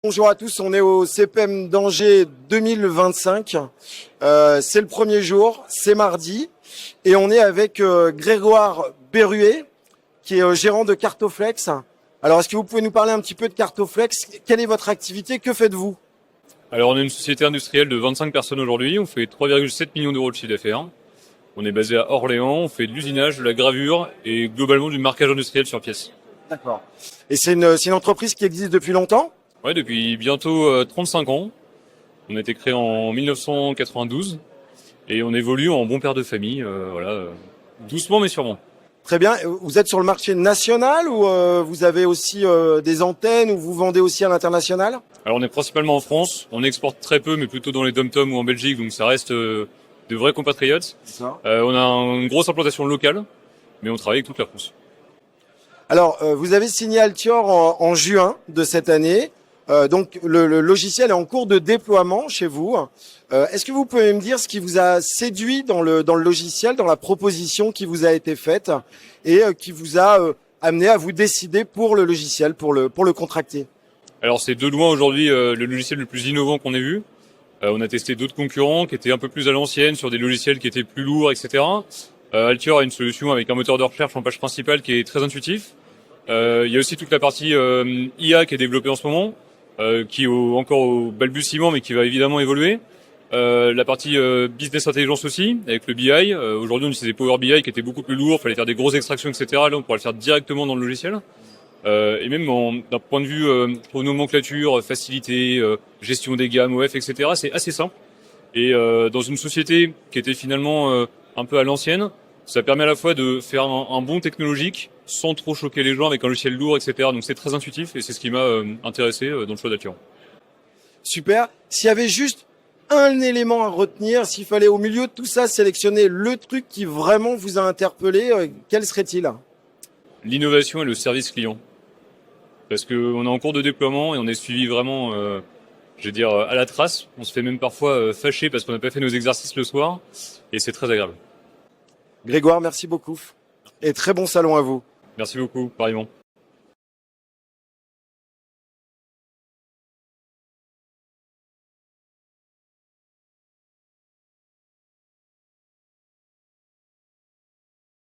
Bonjour à tous, on est au CPM d'Angers 2025. C'est le premier jour, c'est mardi, et on est avec Grégoire Berruet, qui est gérant de Cartoflex. Alors, est-ce que vous pouvez nous parler un petit peu de Cartoflex? Quelle est votre activité? Que faites-vous? Alors, on est une société industrielle de 25 personnes aujourd'hui. On fait 3,7 millions d'euros de chiffre d'affaires. On est basé à Orléans. On fait de l'usinage, de la gravure et globalement du marquage industriel sur pièces. D'accord. Et c'est une entreprise qui existe depuis longtemps? Ouais, depuis bientôt 35 ans. On a été créé en 1992 et on évolue en bon père de famille. Doucement mais sûrement. Très bien. Vous êtes sur le marché national ou vous avez aussi des antennes ou vous vendez aussi à l'international? Alors, on est principalement en France. On exporte très peu, mais plutôt dans les dom-toms ou en Belgique, donc ça reste de vrais compatriotes. On a une grosse implantation locale, mais on travaille avec toute la France. Alors, vous avez signé Altior en juin de cette année. Donc, le logiciel est en cours de déploiement chez vous. Est-ce que vous pouvez me dire ce qui vous a séduit dans le logiciel, dans la proposition qui vous a été faite et qui vous a amené à vous décider pour le logiciel, pour le contracter? Alors, c'est de loin aujourd'hui le logiciel le plus innovant qu'on ait vu. On a testé d'autres concurrents qui étaient un peu plus à l'ancienne sur des logiciels qui étaient plus lourds, etc. Altior a une solution avec un moteur de recherche en page principale qui est très intuitif. Il y a aussi toute la partie IA qui est développée en ce moment, qui est encore au balbutiement, mais qui va évidemment évoluer. La partie business intelligence aussi, avec le BI. Aujourd'hui, on utilise des Power BI qui étaient beaucoup plus lourds, fallait faire des grosses extractions, etc. Là, on pourra le faire directement dans le logiciel. Et même d'un point de vue nomenclature, facilité, gestion des gammes, OF, etc. C'est assez simple. Et dans une société qui était finalement un peu à l'ancienne, ça permet à la fois de faire un bond technologique sans trop choquer les gens avec un logiciel lourd, etc. Donc c'est très intuitif et c'est ce qui m'a intéressé dans le choix d'Altior. Super. S'il y avait juste un élément à retenir, s'il fallait au milieu de tout ça sélectionner le truc qui vraiment vous a interpellé, quel serait-il? L'innovation et le service client. Parce qu'on est en cours de déploiement et on est suivi vraiment, à la trace. On se fait même parfois fâcher parce qu'on n'a pas fait nos exercices le soir et c'est très agréable. Grégoire, merci beaucoup. Et très bon salon à vous. Merci beaucoup, pareillement.